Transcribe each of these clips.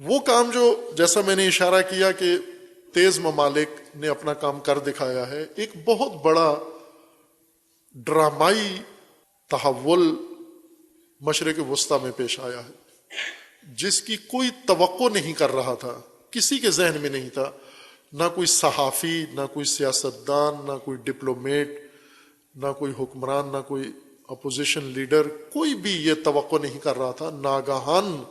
وہ کام جو جیسا میں نے اشارہ کیا کہ تیز ممالک نے اپنا کام کر دکھایا ہے، ایک بہت بڑا ڈرامائی تحول مشرق وسطیٰ میں پیش آیا ہے، جس کی کوئی توقع نہیں کر رہا تھا، کسی کے ذہن میں نہیں تھا، نہ کوئی صحافی، نہ کوئی سیاستدان، نہ کوئی ڈپلومیٹ، نہ کوئی حکمران، نہ کوئی اپوزیشن لیڈر، کوئی بھی یہ توقع نہیں کر رہا تھا۔ ناگہان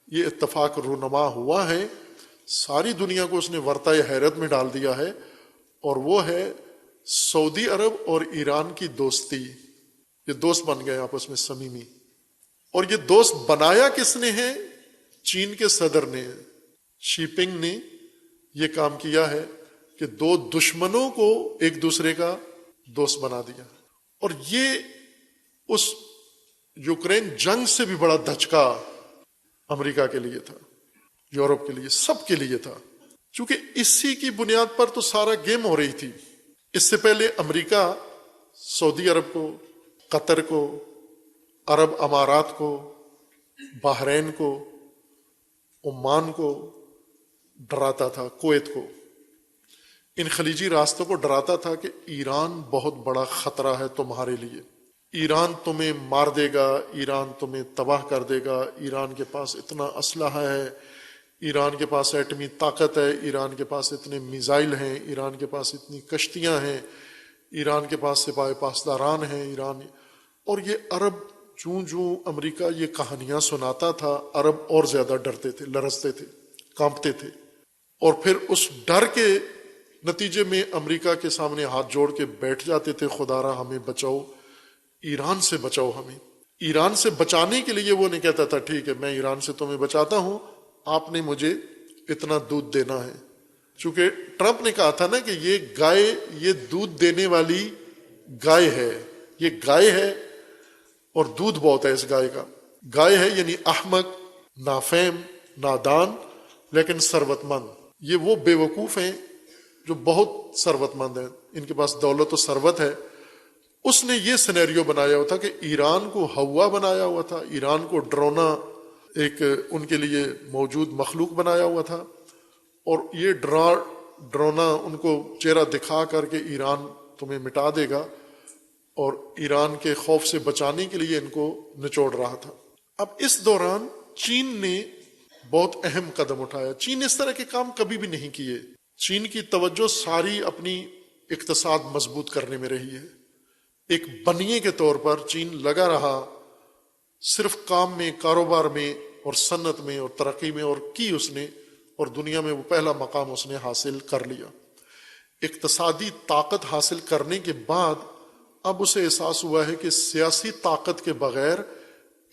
یہ اتفاق رونما ہوا ہے، ساری دنیا کو اس نے ورطۂ حیرت میں ڈال دیا ہے، اور وہ ہے سعودی عرب اور ایران کی دوستی۔ یہ دوست بن گئے آپس میں صمیمی، اور یہ دوست بنایا کس نے ہے؟ چین کے صدر نے، شی پنگ نے یہ کام کیا ہے کہ دو دشمنوں کو ایک دوسرے کا دوست بنا دیا۔ اور یہ اس یوکرین جنگ سے بھی بڑا دھچکا امریکہ کے لیے تھا، یورپ کے لیے، سب کے لیے تھا، چونکہ اسی کی بنیاد پر تو سارا گیم ہو رہی تھی۔ اس سے پہلے امریکہ سعودی عرب کو، قطر کو، عرب امارات کو، بحرین کو، عمان کو ڈراتا تھا، کویت کو، ان خلیجی راستوں کو ڈراتا تھا کہ ایران بہت بڑا خطرہ ہے تمہارے لیے، ایران تمہیں مار دے گا، ایران تمہیں تباہ کر دے گا، ایران کے پاس اتنا اسلحہ ہے، ایران کے پاس ایٹمی طاقت ہے، ایران کے پاس اتنے میزائل ہیں، ایران کے پاس اتنی کشتیاں ہیں، ایران کے پاس سپاہ پاسداران ہیں، ایران۔ اور یہ عرب جوں امریکہ یہ کہانیاں سناتا تھا، عرب اور زیادہ ڈرتے تھے، لرزتے تھے، کانپتے تھے، اور پھر اس ڈر کے نتیجے میں امریکہ کے سامنے ہاتھ جوڑ کے بیٹھ جاتے تھے، خدارا ہمیں بچاؤ، ایران سے بچاؤ ہمیں۔ ایران سے بچانے کے لیے وہ نہیں کہتا تھا ٹھیک ہے میں ایران سے تمہیں بچاتا ہوں، آپ نے مجھے اتنا دودھ دینا ہے۔ چونکہ ٹرمپ نے کہا تھا نا کہ یہ گائے، یہ دودھ دینے والی گائے ہے، یہ گائے ہے اور دودھ بہت ہے اس گائے کا۔ گائے ہے یعنی احمق، نافہم، نادان، لیکن ثروت مند۔ یہ وہ بے وقوف ہیں جو بہت ثروت مند ہیں، ان کے پاس دولت و ثروت ہے۔ اس نے یہ سینیریو بنایا ہوا تھا کہ ایران کو ہوا بنایا ہوا تھا، ایران کو ڈرونا ایک ان کے لیے موجود مخلوق بنایا ہوا تھا، اور یہ ڈرونا ان کو چہرہ دکھا کر کے ایران تمہیں مٹا دے گا، اور ایران کے خوف سے بچانے کے لیے ان کو نچوڑ رہا تھا۔ اب اس دوران چین نے بہت اہم قدم اٹھایا۔ چین اس طرح کے کام کبھی بھی نہیں کیے۔ چین کی توجہ ساری اپنی اقتصاد مضبوط کرنے میں رہی ہے۔ ایک بنیے کے طور پر چین لگا رہا صرف کام میں، کاروبار میں اور صنعت میں اور ترقی میں، اور کی اس نے، اور دنیا میں وہ پہلا مقام اس نے حاصل کر لیا۔ اقتصادی طاقت حاصل کرنے کے بعد اب اسے احساس ہوا ہے کہ سیاسی طاقت کے بغیر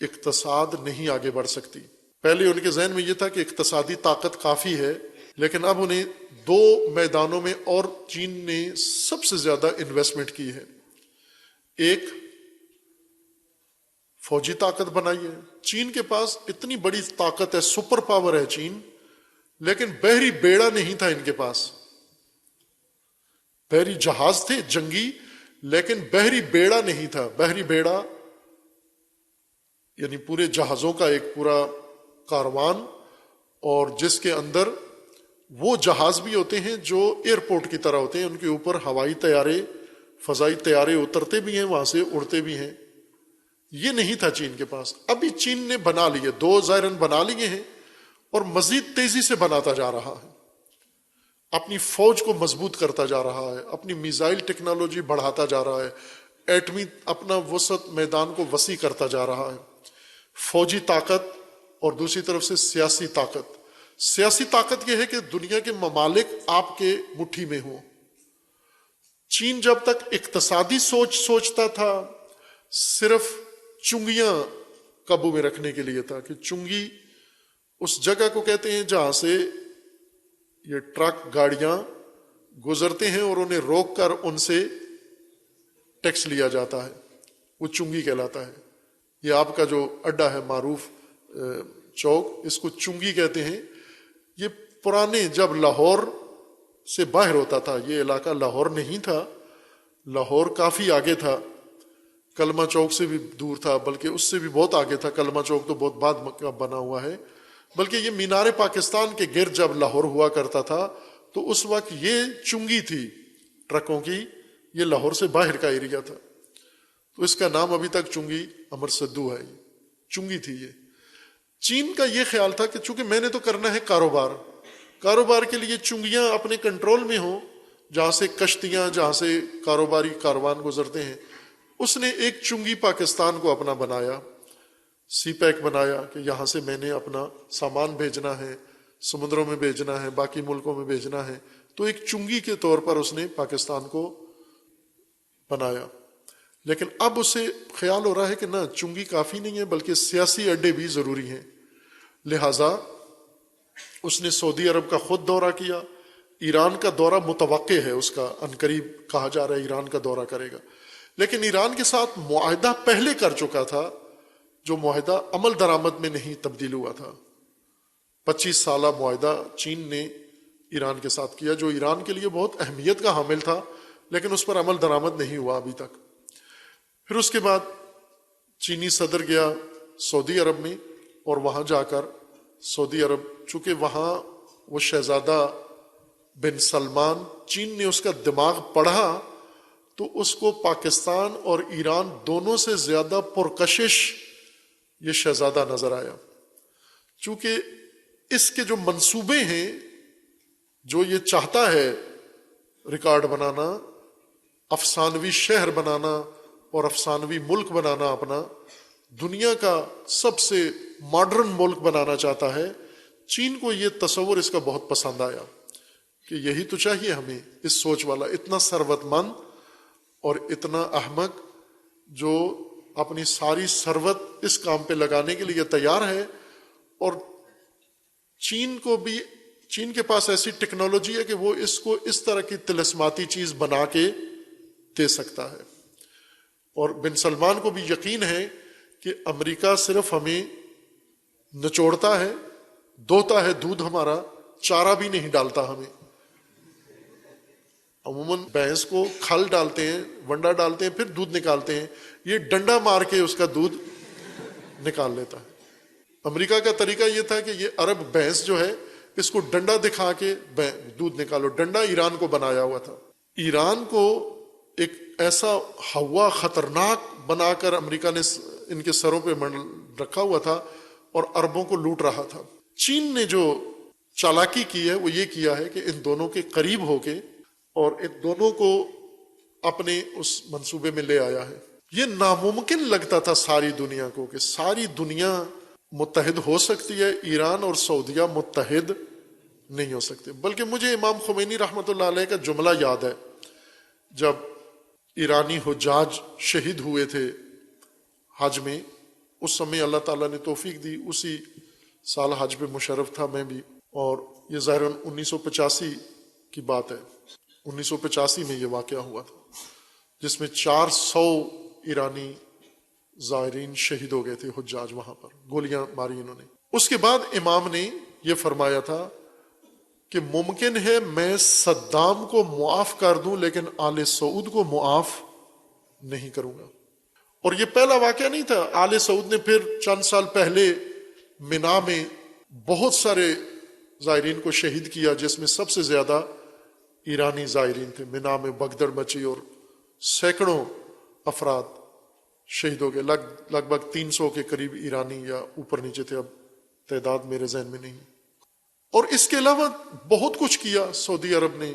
اقتصاد نہیں آگے بڑھ سکتی۔ پہلے ان کے ذہن میں یہ تھا کہ اقتصادی طاقت کافی ہے، لیکن اب انہیں دو میدانوں میں اور چین نے سب سے زیادہ انویسٹمنٹ کی ہے۔ ایک فوجی طاقت بنائی ہے، چین کے پاس اتنی بڑی طاقت ہے، سپر پاور ہے چین، لیکن بحری بیڑا نہیں تھا ان کے پاس۔ بحری جہاز تھے جنگی، لیکن بحری بیڑا نہیں تھا۔ بحری بیڑا یعنی پورے جہازوں کا ایک پورا کاروان، اور جس کے اندر وہ جہاز بھی ہوتے ہیں جو ایئرپورٹ کی طرح ہوتے ہیں، ان کے اوپر ہوائی طیارے، فضائی طیارے اترتے بھی ہیں، وہاں سے اڑتے بھی ہیں۔ یہ نہیں تھا چین کے پاس، ابھی چین نے بنا لیے، دو ظاہراً بنا لیے ہیں، اور مزید تیزی سے بناتا جا رہا ہے، اپنی فوج کو مضبوط کرتا جا رہا ہے، اپنی میزائل ٹیکنالوجی بڑھاتا جا رہا ہے، ایٹمی اپنا وسعت میدان کو وسیع کرتا جا رہا ہے۔ فوجی طاقت اور دوسری طرف سے سیاسی طاقت۔ سیاسی طاقت یہ ہے کہ دنیا کے ممالک آپ کے مٹھی میں ہوں۔ چین جب تک اقتصادی سوچتا تھا، صرف چنگیاں قابو میں رکھنے کے لیے تھا، کہ چنگی اس جگہ کو کہتے ہیں جہاں سے یہ ٹرک گاڑیاں گزرتے ہیں اور انہیں روک کر ان سے ٹیکس لیا جاتا ہے، وہ چنگی کہلاتا ہے۔ یہ آپ کا جو اڈا ہے معروف چوک، اس کو چنگی کہتے ہیں۔ یہ پرانے جب لاہور سے باہر ہوتا تھا، یہ علاقہ لاہور نہیں تھا، لاہور کافی آگے تھا، کلمہ چوک سے بھی دور تھا، بلکہ اس سے بھی بہت آگے تھا۔ کلمہ چوک تو بہت بعد کا بنا ہوا ہے، بلکہ یہ مینار پاکستان کے گرد جب لاہور ہوا کرتا تھا تو اس وقت یہ چنگی تھی ٹرکوں کی، یہ لاہور سے باہر کا ایریا تھا، تو اس کا نام ابھی تک چنگی امر سدو ہے، چنگی تھی یہ۔ چین کا یہ خیال تھا کہ چونکہ میں نے تو کرنا ہے کاروبار کے لیے چنگیاں اپنے کنٹرول میں ہوں، جہاں سے کشتیاں، جہاں سے کاروباری کاروان گزرتے ہیں، اس نے ایک چنگی پاکستان کو اپنا بنایا، سی پیک بنایا کہ یہاں سے میں نے اپنا سامان بھیجنا ہے، سمندروں میں بھیجنا ہے، باقی ملکوں میں بھیجنا ہے، تو ایک چنگی کے طور پر اس نے پاکستان کو بنایا۔ لیکن اب اسے خیال ہو رہا ہے کہ نہ، چنگی کافی نہیں ہے، بلکہ سیاسی اڈے بھی ضروری ہیں، لہٰذا اس نے سعودی عرب کا خود دورہ کیا، ایران کا دورہ متوقع ہے، اس کا عنقریب کہا جا رہا ہے ایران کا دورہ کرے گا، لیکن ایران کے ساتھ معاہدہ پہلے کر چکا تھا، جو معاہدہ عمل درآمد میں نہیں تبدیل ہوا تھا۔ 25 سالہ معاہدہ چین نے ایران کے ساتھ کیا، جو ایران کے لیے بہت اہمیت کا حامل تھا، لیکن اس پر عمل درآمد نہیں ہوا ابھی تک۔ پھر اس کے بعد چینی صدر گیا سعودی عرب میں، اور وہاں جا کر سعودی عرب، چونکہ وہاں وہ شہزادہ بن سلمان، چین نے اس کا دماغ پڑھا تو اس کو پاکستان اور ایران دونوں سے زیادہ پرکشش یہ شہزادہ نظر آیا، چونکہ اس کے جو منصوبے ہیں، جو یہ چاہتا ہے ریکارڈ بنانا، افسانوی شہر بنانا اور افسانوی ملک بنانا، اپنا دنیا کا سب سے ماڈرن ملک بنانا چاہتا ہے، چین کو یہ تصور اس کا بہت پسند آیا کہ یہی تو چاہیے ہمیں، اس سوچ والا، اتنا ثروت مند اور اتنا احمق، جو اپنی ساری ثروت اس کام پہ لگانے کے لیے تیار ہے، اور چین کے پاس ایسی ٹیکنالوجی ہے کہ وہ اس کو اس طرح کی طلسماتی چیز بنا کے دے سکتا ہے۔ اور بن سلمان کو بھی یقین ہے کہ امریکہ صرف ہمیں نچوڑتا ہے، دوتا ہے دودھ ہمارا، چارہ بھی نہیں ڈالتا ہمیں۔ عموماً بھینس کو کھل ڈالتے ہیں، ونڈا ڈالتے ہیں، پھر دودھ نکالتے ہیں، یہ ڈنڈا مار کے اس کا دودھ نکال لیتا ہے۔ امریکہ کا طریقہ یہ تھا کہ یہ عرب بھینس جو ہے، اس کو ڈنڈا دکھا کے دودھ نکالو۔ ڈنڈا ایران کو بنایا ہوا تھا، ایران کو ایک ایسا ہوا خطرناک بنا کر امریکہ نے ان کے سروں پہ رکھا ہوا تھا اور عربوں کو لوٹ رہا تھا۔ چین نے جو چالاکی کی ہے وہ یہ کیا ہے کہ ان دونوں کے قریب ہو کے اور ان دونوں کو اپنے اس منصوبے میں لے آیا ہے۔ یہ ناممکن لگتا تھا ساری دنیا کو کہ ساری دنیا متحد ہو سکتی ہے، ایران اور سعودیہ متحد نہیں ہو سکتے۔ بلکہ مجھے امام خمینی رحمۃ اللہ علیہ کا جملہ یاد ہے، جب ایرانی حجاج شہید ہوئے تھے حج میں، اس سمے اللہ تعالیٰ نے توفیق دی، اسی سال حج پہ مشرف تھا میں بھی، اور یہ ظاہراً 1985 کی بات ہے، 1985 میں یہ واقعہ ہوا تھا، جس میں 400 ایرانی زائرین شہید ہو گئے تھے، حجاج وہاں پر گولیاں ماری انہوں نے۔ اس کے بعد امام نے یہ فرمایا تھا کہ ممکن ہے میں صدام کو معاف کر دوں لیکن آل سعود کو معاف نہیں کروں گا۔ اور یہ پہلا واقعہ نہیں تھا، آل سعود نے پھر چند سال پہلے منا میں بہت سارے زائرین کو شہید کیا، جس میں سب سے زیادہ ایرانی زائرین تھے۔ منا میں بگدڑ مچی اور سینکڑوں افراد شہید ہو گئے، لگ بھگ 300 کے قریب ایرانی یا اوپر نیچے تھے، اب تعداد میرے ذہن میں نہیں۔ اور اس کے علاوہ بہت کچھ کیا سعودی عرب نے،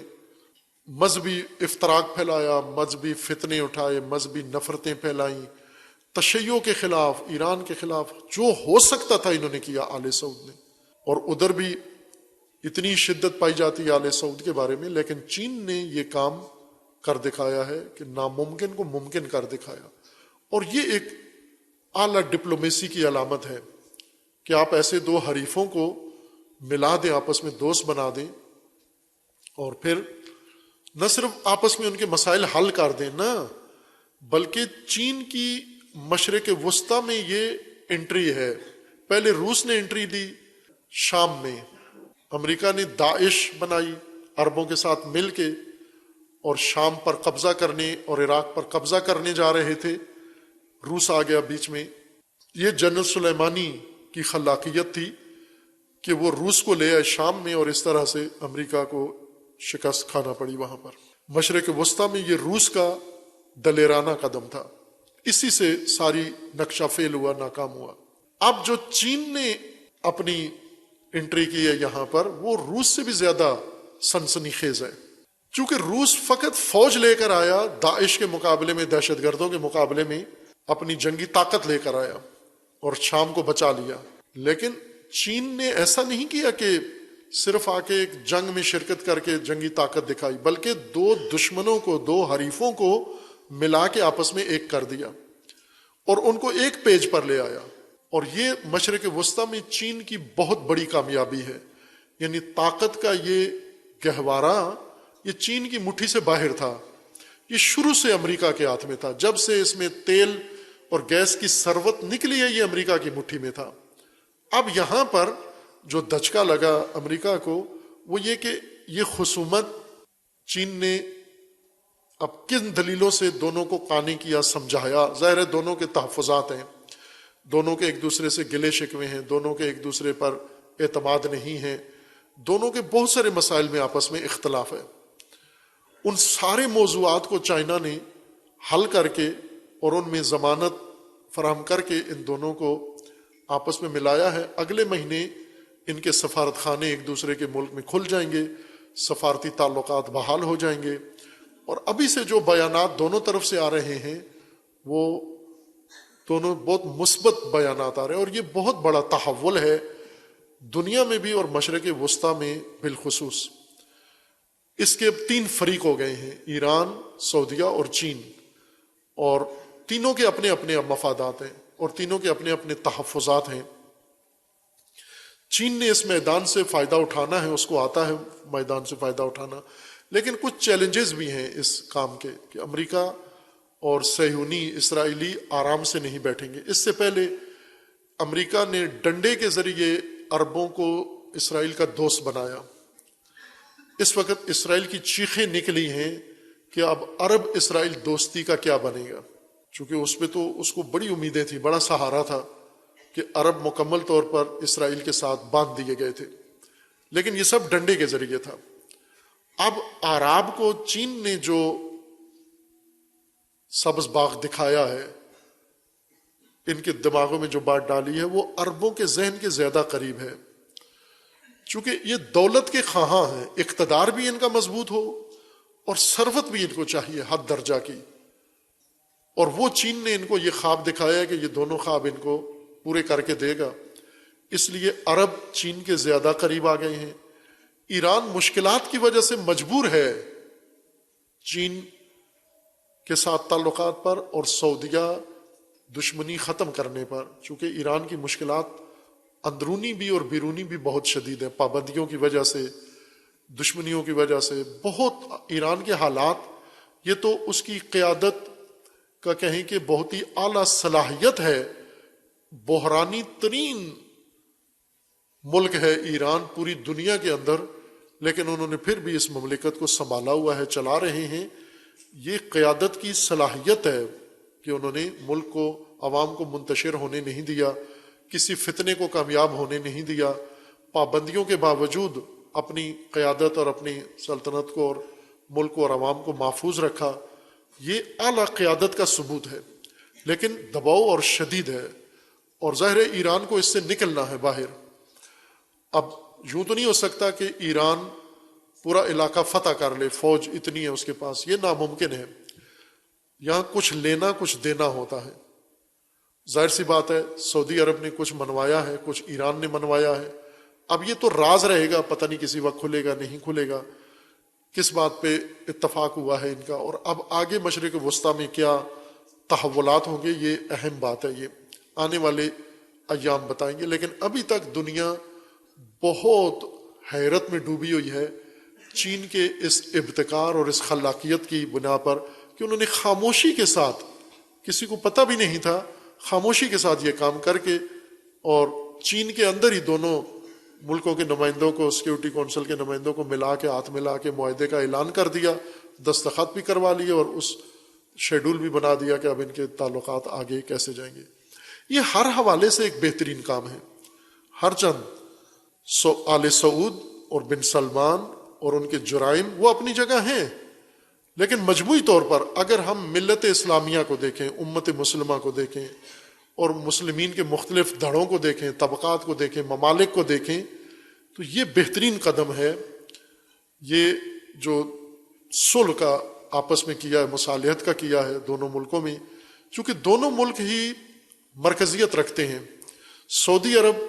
مذہبی افتراق پھیلایا، مذہبی فتنے اٹھائے، مذہبی نفرتیں پھیلائیں، تشیع کے خلاف، ایران کے خلاف جو ہو سکتا تھا انہوں نے کیا آل سعود نے۔ اور ادھر بھی اتنی شدت پائی جاتی ہے آل سعود کے بارے میں، لیکن چین نے یہ کام کر دکھایا ہے کہ ناممکن کو ممکن کر دکھایا۔ اور یہ ایک اعلیٰ ڈپلومیسی کی علامت ہے کہ آپ ایسے دو حریفوں کو ملا دیں، آپس میں دوست بنا دیں، اور پھر نہ صرف آپس میں ان کے مسائل حل کر دیں، نہ بلکہ چین کی مشرق وسطیٰ میں یہ انٹری ہے۔ پہلے روس نے انٹری دی شام میں، امریکہ نے داعش بنائی عربوں کے ساتھ مل کے، اور شام پر قبضہ کرنے اور عراق پر قبضہ کرنے جا رہے تھے، روس آ گیا بیچ میں۔ یہ جنرل سلیمانی کی خلاقیت تھی کہ وہ روس کو لے آئے شام میں، اور اس طرح سے امریکہ کو شکست کھانا پڑی وہاں پر۔ مشرق وسطیٰ میں یہ روس کا دلیرانہ قدم تھا، اسی سے ساری نقشہ فیل ہوا، ناکام ہوا۔ اب جو چین نے اپنی انٹری کی ہے یہاں پر، وہ روس سے بھی زیادہ سنسنی خیز ہے، چونکہ روس فقط فوج لے کر آیا، داعش کے مقابلے میں، دہشت گردوں کے مقابلے میں اپنی جنگی طاقت لے کر آیا اور شام کو بچا لیا۔ لیکن چین نے ایسا نہیں کیا کہ صرف آ کے ایک جنگ میں شرکت کر کے جنگی طاقت دکھائی، بلکہ دو دشمنوں کو، دو حریفوں کو ملا کے آپس میں ایک کر دیا اور ان کو ایک پیج پر لے آیا۔ اور یہ مشرق وسطیٰ میں چین کی بہت بڑی کامیابی ہے، یعنی طاقت کا یہ گہوارہ یہ چین کی مٹھی سے باہر تھا، یہ شروع سے امریکہ کے ہاتھ میں تھا، جب سے اس میں تیل اور گیس کی ثروت نکلی ہے یہ امریکہ کی مٹھی میں تھا۔ اب یہاں پر جو دھچکا لگا امریکہ کو وہ یہ کہ یہ خصومت چین نے اب کن دلیلوں سے دونوں کو قانع کیا، سمجھایا۔ ظاہر ہے دونوں کے تحفظات ہیں، دونوں کے ایک دوسرے سے گلے شکوے ہیں، دونوں کے ایک دوسرے پر اعتماد نہیں ہے، دونوں کے بہت سارے مسائل میں آپس میں اختلاف ہے۔ ان سارے موضوعات کو چائنا نے حل کر کے اور ان میں ضمانت فراہم کر کے ان دونوں کو آپس میں ملایا ہے۔ اگلے مہینے ان کے سفارت خانے ایک دوسرے کے ملک میں کھل جائیں گے، سفارتی تعلقات بحال ہو جائیں گے، اور ابھی سے جو بیانات دونوں طرف سے آ رہے ہیں وہ دونوں بہت مثبت بیانات آ رہے ہیں، اور یہ بہت بڑا تحول ہے دنیا میں بھی اور مشرق وسطیٰ میں بالخصوص۔ اس کے 3 فریق ہو گئے ہیں، ایران، سعودیہ اور چین، اور تینوں کے اپنے اپنے مفادات ہیں اور تینوں کے اپنے اپنے تحفظات ہیں۔ چین نے اس میدان سے فائدہ اٹھانا ہے، اس کو آتا ہے میدان سے فائدہ اٹھانا، لیکن کچھ چیلنجز بھی ہیں اس کام کے کہ امریکہ اور صہیونی اسرائیلی آرام سے نہیں بیٹھیں گے۔ اس سے پہلے امریکہ نے ڈنڈے کے ذریعے عربوں کو اسرائیل کا دوست بنایا۔ اس وقت اسرائیل کی چیخیں نکلی ہیں کہ اب عرب اسرائیل دوستی کا کیا بنے گا، چونکہ اس پہ تو اس کو بڑی امیدیں تھیں، بڑا سہارا تھا کہ عرب مکمل طور پر اسرائیل کے ساتھ باندھ دیے گئے تھے، لیکن یہ سب ڈنڈے کے ذریعے تھا۔ اب اعراب کو چین نے جو سبز باغ دکھایا ہے، ان کے دماغوں میں جو بات ڈالی ہے، وہ عربوں کے ذہن کے زیادہ قریب ہے، چونکہ یہ دولت کے خواہاں ہیں، اقتدار بھی ان کا مضبوط ہو اور ثروت بھی ان کو چاہیے حد درجہ کی، اور وہ چین نے ان کو یہ خواب دکھایا کہ یہ دونوں خواب ان کو پورے کر کے دے گا، اس لیے عرب چین کے زیادہ قریب آ گئے ہیں۔ ایران مشکلات کی وجہ سے مجبور ہے چین کے ساتھ تعلقات پر اور سعودیہ دشمنی ختم کرنے پر، چونکہ ایران کی مشکلات اندرونی بھی اور بیرونی بھی بہت شدید ہیں، پابندیوں کی وجہ سے، دشمنیوں کی وجہ سے بہت ایران کے حالات، یہ تو اس کی قیادت کا کہیں کہ بہت ہی اعلیٰ صلاحیت ہے، بحرانی ترین ملک ہے ایران پوری دنیا کے اندر، لیکن انہوں نے پھر بھی اس مملکت کو سنبھالا ہوا ہے، چلا رہے ہیں۔ یہ قیادت کی صلاحیت ہے کہ انہوں نے ملک کو، عوام کو منتشر ہونے نہیں دیا، کسی فتنے کو کامیاب ہونے نہیں دیا، پابندیوں کے باوجود اپنی قیادت اور اپنی سلطنت کو اور ملک کو اور عوام کو محفوظ رکھا۔ یہ اعلیٰ قیادت کا ثبوت ہے، لیکن دباؤ اور شدید ہے، اور ظاہر ہے ایران کو اس سے نکلنا ہے باہر۔ اب یوں تو نہیں ہو سکتا کہ ایران پورا علاقہ فتح کر لے، فوج اتنی ہے اس کے پاس، یہ ناممکن ہے۔ یہاں کچھ لینا کچھ دینا ہوتا ہے۔ ظاہر سی بات ہے سعودی عرب نے کچھ منوایا ہے، کچھ ایران نے منوایا ہے، اب یہ تو راز رہے گا، پتہ نہیں کسی وقت کھلے گا نہیں کھلے گا، کس بات پہ اتفاق ہوا ہے ان کا، اور اب آگے مشرق وسطیٰ میں کیا تحولات ہوں گے، یہ اہم بات ہے، یہ آنے والے ایام بتائیں گے۔ لیکن ابھی تک دنیا بہت حیرت میں ڈوبی ہوئی ہے چین کے اس ابتکار اور اس خلاقیت کی بنا پر کہ انہوں نے خاموشی کے ساتھ، کسی کو پتہ بھی نہیں تھا، خاموشی کے ساتھ یہ کام کر کے، اور چین کے اندر ہی دونوں ملکوں کے نمائندوں کو، سیکورٹی کونسل کے نمائندوں کو ملا کے، ہاتھ ملا کے معاہدے کا اعلان کر دیا، دستخط بھی کروا لیے، اور اس شیڈول بھی بنا دیا کہ اب ان کے تعلقات آگے کیسے جائیں گے۔ یہ ہر حوالے سے ایک بہترین کام ہے، ہر چند آل سعود اور بن سلمان اور ان کے جرائم وہ اپنی جگہ ہیں، لیکن مجموعی طور پر اگر ہم ملت اسلامیہ کو دیکھیں، امت مسلمہ کو دیکھیں اور مسلمین کے مختلف دھڑوں کو دیکھیں، طبقات کو دیکھیں، ممالک کو دیکھیں، تو یہ بہترین قدم ہے یہ جو صلح کا آپس میں کیا ہے، مصالحت کا کیا ہے دونوں ملکوں میں، چونکہ دونوں ملک ہی مرکزیت رکھتے ہیں۔ سعودی عرب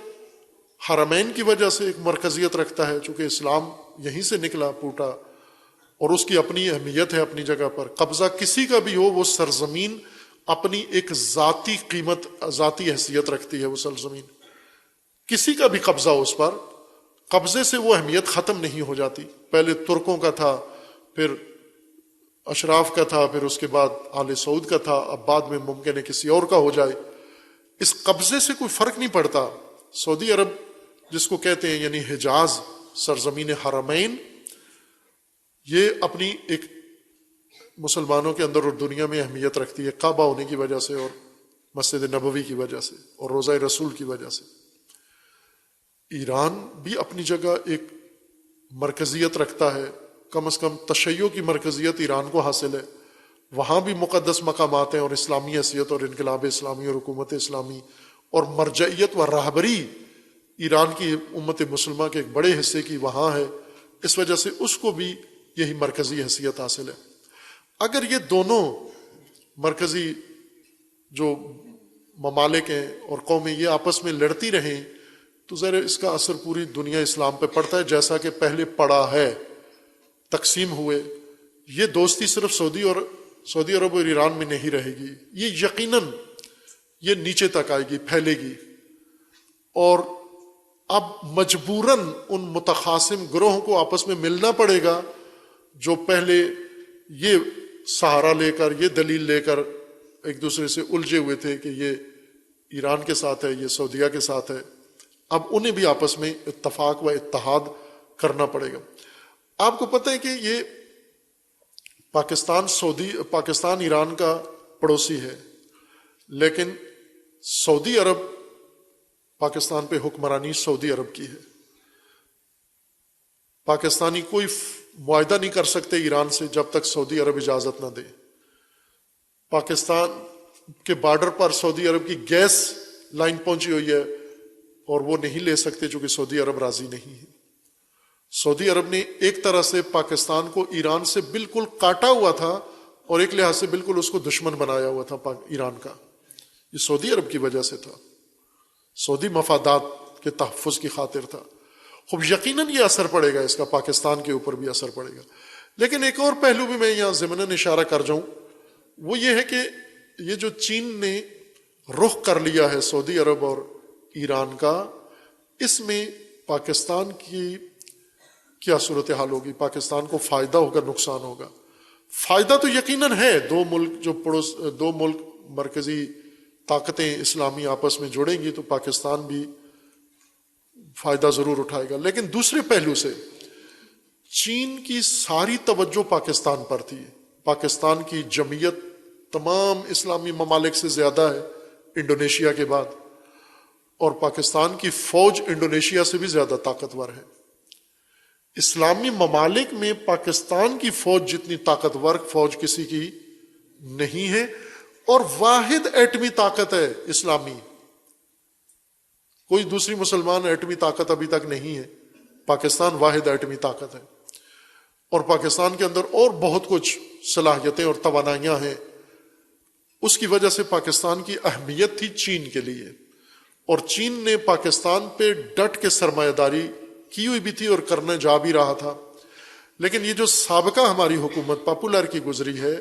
حرمین کی وجہ سے ایک مرکزیت رکھتا ہے، چونکہ اسلام یہیں سے نکلا پھوٹا، اور اس کی اپنی اہمیت ہے اپنی جگہ پر۔ قبضہ کسی کا بھی ہو، وہ سرزمین اپنی ایک ذاتی قیمت، ذاتی حیثیت رکھتی ہے۔ وہ سرزمین کسی کا بھی قبضہ ہو، اس پر قبضے سے وہ اہمیت ختم نہیں ہو جاتی۔ پہلے ترکوں کا تھا، پھر اشراف کا تھا، پھر اس کے بعد آل سعود کا تھا، اب بعد میں ممکن ہے کسی اور کا ہو جائے۔ اس قبضے سے کوئی فرق نہیں پڑتا۔ سعودی عرب جس کو کہتے ہیں یعنی حجاز، سرزمین حرمین، یہ اپنی ایک مسلمانوں کے اندر اور دنیا میں اہمیت رکھتی ہے، کعبہ ہونے کی وجہ سے اور مسجد نبوی کی وجہ سے اور روضہ رسول کی وجہ سے۔ ایران بھی اپنی جگہ ایک مرکزیت رکھتا ہے، کم از کم تشیع کی مرکزیت ایران کو حاصل ہے، وہاں بھی مقدس مقامات ہیں اور اسلامی حیثیت اور انقلاب اسلامی اور حکومت اسلامی اور مرجعیت و راہبری ایران کی امت مسلمہ کے ایک بڑے حصے کی وہاں ہے، اس وجہ سے اس کو بھی یہی مرکزی حیثیت حاصل ہے۔ اگر یہ دونوں مرکزی جو ممالک ہیں اور قومیں یہ آپس میں لڑتی رہیں تو ذرا اس کا اثر پوری دنیا اسلام پہ پڑتا ہے، جیسا کہ پہلے پڑا ہے۔ تقسیم ہوئے، یہ دوستی صرف سعودی عرب اور ایران میں نہیں رہے گی، یہ یقیناً یہ نیچے تک آئے گی، پھیلے گی، اور اب مجبوراً ان متخاصم گروہوں کو آپس میں ملنا پڑے گا جو پہلے یہ سہارا لے کر، یہ دلیل لے کر ایک دوسرے سے الجھے ہوئے تھے کہ یہ ایران کے ساتھ ہے، یہ سعودیہ کے ساتھ ہے، اب انہیں بھی آپس میں اتفاق و اتحاد کرنا پڑے گا۔ آپ کو پتہ ہے کہ یہ پاکستان ایران کا پڑوسی ہے، لیکن سعودی عرب پاکستان پہ حکمرانی سعودی عرب کی ہے۔ پاکستانی کوئی معاہدہ نہیں کر سکتے ایران سے جب تک سعودی عرب اجازت نہ دے۔ پاکستان کے بارڈر پر سعودی عرب کی گیس لائن پہنچی ہوئی ہے اور وہ نہیں لے سکتے چونکہ سعودی عرب راضی نہیں ہے۔ سعودی عرب نے ایک طرح سے پاکستان کو ایران سے بالکل کاٹا ہوا تھا اور ایک لحاظ سے بالکل اس کو دشمن بنایا ہوا تھا ایران کا۔ یہ سعودی عرب کی وجہ سے تھا، سعودی مفادات کے تحفظ کی خاطر تھا۔ خوب یقیناً یہ اثر پڑے گا، اس کا پاکستان کے اوپر بھی اثر پڑے گا۔ لیکن ایک اور پہلو بھی میں یہاں ضمناً اشارہ کر جاؤں، وہ یہ ہے کہ یہ جو چین نے رخ کر لیا ہے سعودی عرب اور ایران کا، اس میں پاکستان کی کیا صورتحال ہوگی؟ پاکستان کو فائدہ ہوگا، نقصان ہوگا؟ فائدہ تو یقیناً ہے، دو ملک مرکزی طاقتیں اسلامی آپس میں جڑیں گی تو پاکستان بھی فائدہ ضرور اٹھائے گا۔ لیکن دوسرے پہلو سے چین کی ساری توجہ پاکستان پر تھی۔ پاکستان کی جمعیت تمام اسلامی ممالک سے زیادہ ہے انڈونیشیا کے بعد، اور پاکستان کی فوج انڈونیشیا سے بھی زیادہ طاقتور ہے۔ اسلامی ممالک میں پاکستان کی فوج جتنی طاقتور فوج کسی کی نہیں ہے، اور واحد ایٹمی طاقت ہے اسلامی، کوئی دوسری مسلمان ایٹمی طاقت ابھی تک نہیں ہے، پاکستان واحد ایٹمی طاقت ہے، اور پاکستان کے اندر اور بہت کچھ صلاحیتیں اور توانائیاں ہیں۔ اس کی وجہ سے پاکستان کی اہمیت تھی چین کے لیے، اور چین نے پاکستان پہ ڈٹ کے سرمایہ داری کی ہوئی بھی تھی اور کرنے جا بھی رہا تھا۔ لیکن یہ جو سابقہ ہماری حکومت پاپولر کی گزری ہے،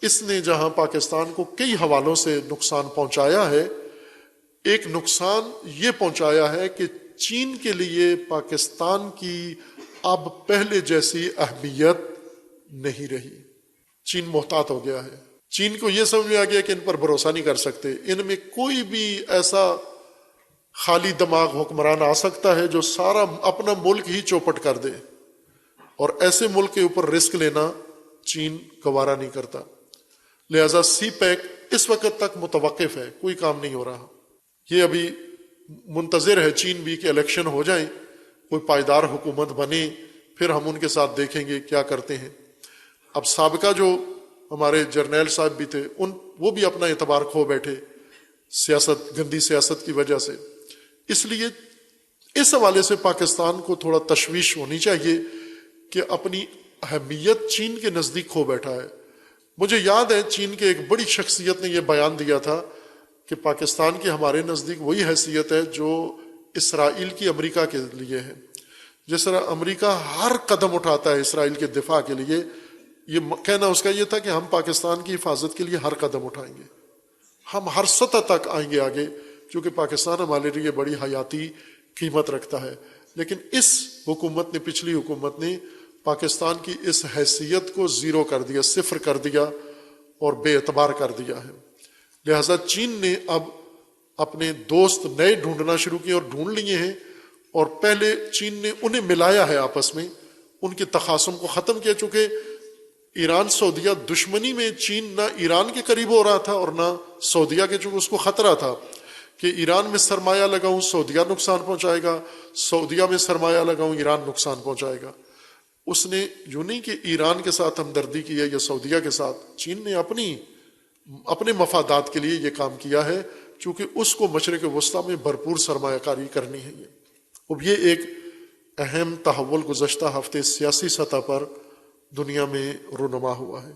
اس نے جہاں پاکستان کو کئی حوالوں سے نقصان پہنچایا ہے، ایک نقصان یہ پہنچایا ہے کہ چین کے لیے پاکستان کی اب پہلے جیسی اہمیت نہیں رہی۔ چین محتاط ہو گیا ہے، چین کو یہ سمجھ میں آ گیا کہ ان پر بھروسہ نہیں کر سکتے، ان میں کوئی بھی ایسا خالی دماغ حکمران آ سکتا ہے جو سارا اپنا ملک ہی چوپٹ کر دے، اور ایسے ملک کے اوپر رسک لینا چین گوارا نہیں کرتا۔ لہذا سی پیک اس وقت تک متوقف ہے، کوئی کام نہیں ہو رہا۔ یہ ابھی منتظر ہے چین بھی کہ الیکشن ہو جائیں کوئی پائیدار حکومت بنے، پھر ہم ان کے ساتھ دیکھیں گے کیا کرتے ہیں۔ اب سابقہ جو ہمارے جرنیل صاحب بھی تھے، وہ بھی اپنا اعتبار کھو بیٹھے گندی سیاست کی وجہ سے۔ اس لیے اس حوالے سے پاکستان کو تھوڑا تشویش ہونی چاہیے کہ اپنی اہمیت چین کے نزدیک کھو بیٹھا ہے۔ مجھے یاد ہے چین کے ایک بڑی شخصیت نے یہ بیان دیا تھا کہ پاکستان کی ہمارے نزدیک وہی حیثیت ہے جو اسرائیل کی امریکہ کے لیے ہے۔ جس طرح امریکہ ہر قدم اٹھاتا ہے اسرائیل کے دفاع کے لیے، یہ کہنا اس کا یہ تھا کہ ہم پاکستان کی حفاظت کے لیے ہر قدم اٹھائیں گے، ہم ہر سطح تک آئیں گے آگے، کیونکہ پاکستان ہمارے لیے بڑی حیاتی قیمت رکھتا ہے۔ لیکن اس حکومت نے، پچھلی حکومت نے پاکستان کی اس حیثیت کو زیرو کر دیا، صفر کر دیا اور بے اعتبار کر دیا ہے۔ لہذا چین نے اب اپنے دوست نئے ڈھونڈنا شروع کیے اور ڈھونڈ لیے ہیں، اور پہلے چین نے انہیں ملایا ہے آپس میں، ان کے تخاصم کو ختم کیا۔ چونکہ ایران سعودیہ دشمنی میں چین نہ ایران کے قریب ہو رہا تھا اور نہ سعودیہ کے، چونکہ اس کو خطرہ تھا کہ ایران میں سرمایہ لگاؤں سعودیہ نقصان پہنچائے گا، سعودیہ میں سرمایہ لگاؤں ایران نقصان پہنچائے گا۔ اس نے یوں نہیں کہ ایران کے ساتھ ہمدردی کی ہے یا سعودیہ کے ساتھ، چین نے اپنے مفادات کے لیے یہ کام کیا ہے، چونکہ اس کو مشرق وسطیٰ میں بھرپور سرمایہ کاری کرنی ہے۔ اب یہ ایک اہم تحول گزشتہ ہفتے سیاسی سطح پر دنیا میں رونما ہوا ہے۔